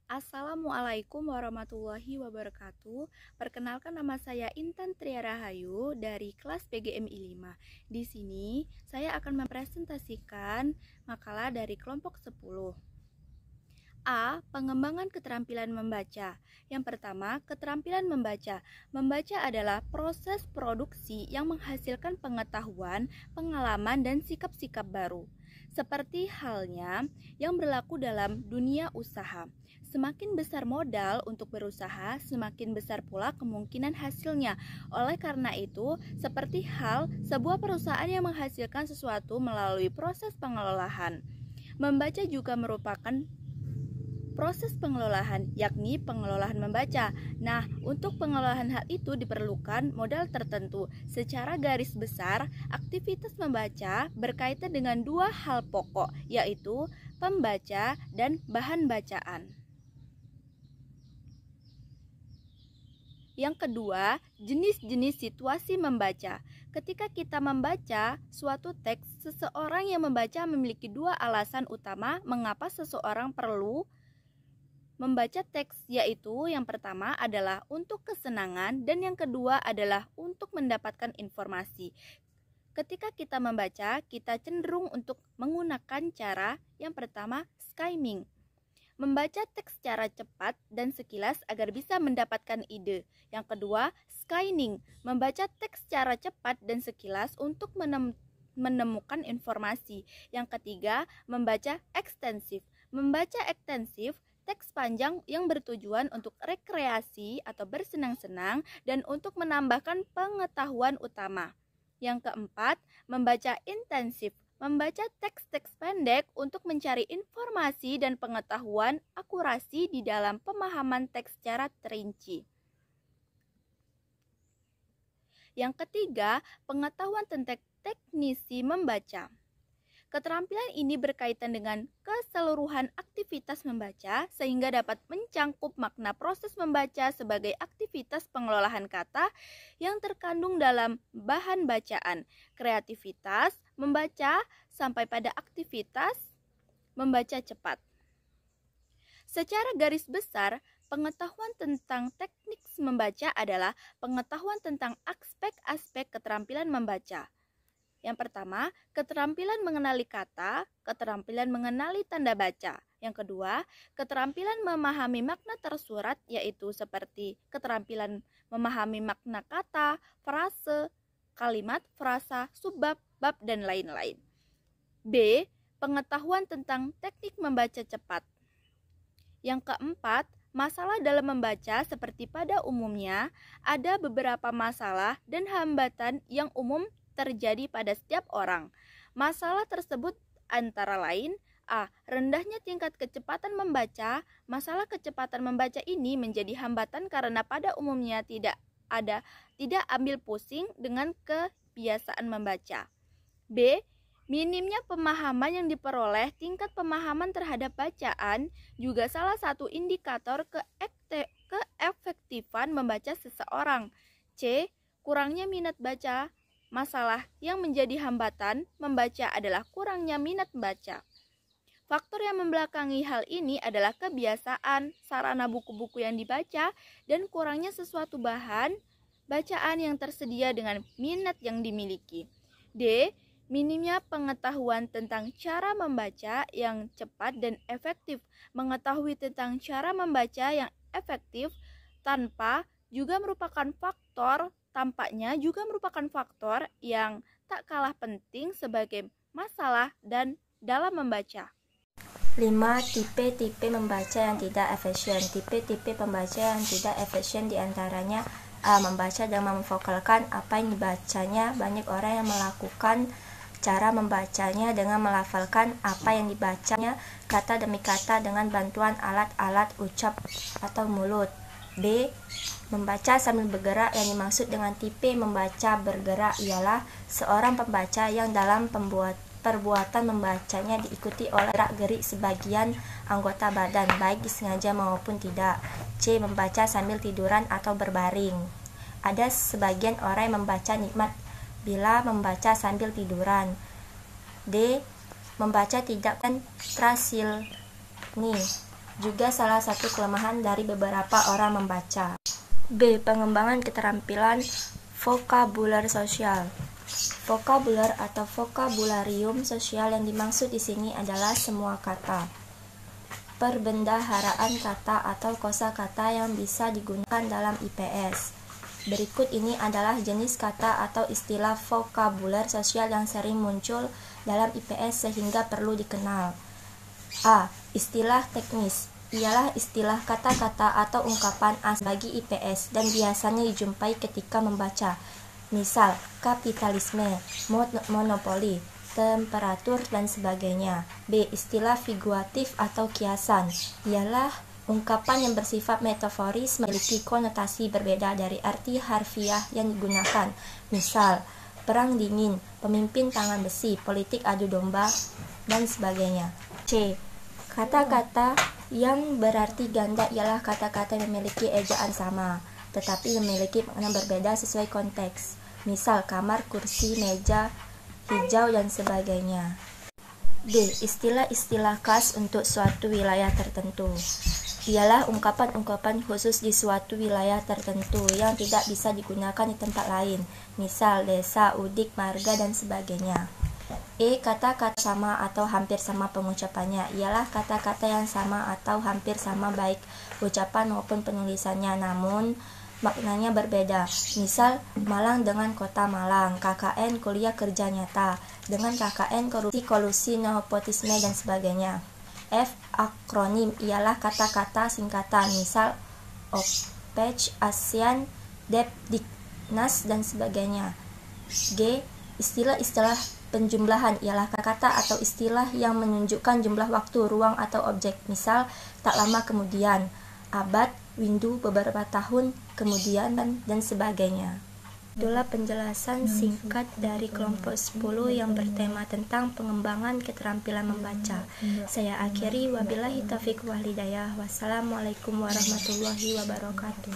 Assalamualaikum warahmatullahi wabarakatuh. Perkenalkan, nama saya Intan Tria Rahayu dari kelas PGMI 5. Di sini saya akan mempresentasikan makalah dari kelompok 10. A. Pengembangan keterampilan membaca. Yang pertama, keterampilan membaca. Membaca adalah proses produksi yang menghasilkan pengetahuan, pengalaman, dan sikap-sikap baru. Seperti halnya yang berlaku dalam dunia usaha. Semakin besar modal untuk berusaha, semakin besar pula kemungkinan hasilnya. Oleh karena itu, seperti hal sebuah perusahaan yang menghasilkan sesuatu melalui proses pengelolaan. Membaca juga merupakan proses pengelolaan, yakni pengelolaan membaca. Nah, untuk pengelolaan hal itu diperlukan modal tertentu. Secara garis besar, aktivitas membaca berkaitan dengan dua hal pokok, yaitu pembaca dan bahan bacaan. Yang kedua, jenis-jenis situasi membaca. Ketika kita membaca suatu teks, seseorang yang membaca memiliki dua alasan utama mengapa seseorang perlu membaca teks, yaitu yang pertama adalah untuk kesenangan dan yang kedua adalah untuk mendapatkan informasi. Ketika kita membaca, kita cenderung untuk menggunakan cara yang pertama, skimming. Membaca teks secara cepat dan sekilas agar bisa mendapatkan ide. Yang kedua, scanning. Membaca teks secara cepat dan sekilas untuk menemukan informasi. Yang ketiga, membaca ekstensif. Membaca ekstensif, teks panjang yang bertujuan untuk rekreasi atau bersenang-senang dan untuk menambahkan pengetahuan utama. Yang keempat, membaca intensif. Membaca teks-teks pendek untuk mencari informasi dan pengetahuan akurasi di dalam pemahaman teks secara terinci. Yang ketiga, pengetahuan tentang teknisi membaca. Keterampilan ini berkaitan dengan keseluruhan aktivitas membaca sehingga dapat mencangkup makna proses membaca sebagai aktivitas pengelolaan kata yang terkandung dalam bahan bacaan, kreativitas membaca sampai pada aktivitas membaca cepat. Secara garis besar, pengetahuan tentang teknik membaca adalah pengetahuan tentang aspek-aspek keterampilan membaca. Yang pertama, keterampilan mengenali kata, keterampilan mengenali tanda baca. Yang kedua, keterampilan memahami makna tersurat, yaitu seperti keterampilan memahami makna kata, frase, kalimat, frasa, subbab, bab, dan lain-lain. B. Pengetahuan tentang teknik membaca cepat. Yang keempat, masalah dalam membaca seperti pada umumnya, ada beberapa masalah dan hambatan yang umum terjadi pada setiap orang. Masalah tersebut antara lain: A. Rendahnya tingkat kecepatan membaca. Masalah kecepatan membaca ini menjadi hambatan karena pada umumnya tidak ambil pusing dengan kebiasaan membaca. B. Minimnya pemahaman yang diperoleh. Tingkat pemahaman terhadap bacaan juga salah satu indikator keefektifan membaca seseorang. C. Kurangnya minat baca. Masalah yang menjadi hambatan membaca adalah kurangnya minat membaca. Faktor yang membelakangi hal ini adalah kebiasaan, sarana buku-buku yang dibaca, dan kurangnya sesuatu bahan bacaan yang tersedia dengan minat yang dimiliki. D. Minimnya pengetahuan tentang cara membaca yang cepat dan efektif. Mengetahui tentang cara membaca yang efektif tampaknya juga merupakan faktor yang tak kalah penting sebagai masalah dan dalam membaca. 5. Tipe-tipe membaca yang tidak efisien. Tipe-tipe pembaca yang tidak efisien diantaranya: A. Membaca dan memvokalkan apa yang dibacanya. Banyak orang yang melakukan cara membacanya dengan melafalkan apa yang dibacanya kata demi kata dengan bantuan alat-alat ucap atau mulut. B. Membaca sambil bergerak. Yang dimaksud dengan tipe membaca bergerak ialah seorang pembaca yang dalam perbuatan membacanya diikuti oleh gerak-gerik sebagian anggota badan, baik disengaja maupun tidak. C. Membaca sambil tiduran atau berbaring. Ada sebagian orang yang membaca nikmat bila membaca sambil tiduran. D. Membaca tidak konsentrasi. juga salah satu kelemahan dari beberapa orang membaca. B. Pengembangan keterampilan vokabuler sosial. Vokabuler atau vokabularium sosial yang dimaksud di sini adalah semua kata, perbendaharaan kata atau kosakata yang bisa digunakan dalam IPS. Berikut ini adalah jenis kata atau istilah vokabuler sosial yang sering muncul dalam IPS sehingga perlu dikenal. A. Istilah teknis. Ialah istilah kata-kata atau ungkapan asli bagi IPS dan biasanya dijumpai ketika membaca. Misal, kapitalisme, monopoli, temperatur, dan sebagainya. B. Istilah figuratif atau kiasan. Ialah ungkapan yang bersifat metaforis memiliki konotasi berbeda dari arti harfiah yang digunakan. Misal, perang dingin, pemimpin tangan besi, politik adu domba, dan sebagainya. C. Kata-kata yang berarti ganda ialah kata-kata yang memiliki ejaan sama, tetapi memiliki makna berbeda sesuai konteks. Misal, kamar, kursi, meja, hijau, dan sebagainya. D. Istilah-istilah khas untuk suatu wilayah tertentu. Ialah ungkapan-ungkapan khusus di suatu wilayah tertentu yang tidak bisa digunakan di tempat lain. Misal, desa, udik, marga, dan sebagainya. E. Kata-kata sama atau hampir sama pengucapannya. Ialah kata-kata yang sama atau hampir sama baik ucapan maupun penulisannya, namun maknanya berbeda. Misal, Malang dengan kota Malang, KKN kuliah kerja nyata, dengan KKN korupsi, kolusi, nepotisme, dan sebagainya. F. Akronim ialah kata-kata singkatan, misal OPEC, ASEAN, DEP, Diknas, dan sebagainya. G. Istilah-istilah penjumlahan ialah kata atau istilah yang menunjukkan jumlah waktu, ruang, atau objek. Misal, tak lama kemudian, abad, windu, beberapa tahun kemudian, dan sebagainya. Itulah penjelasan singkat dari kelompok 10 yang bertema tentang pengembangan keterampilan membaca. Saya akhiri, wabillahi taufiq wal hidayah. Wassalamualaikum warahmatullahi wabarakatuh.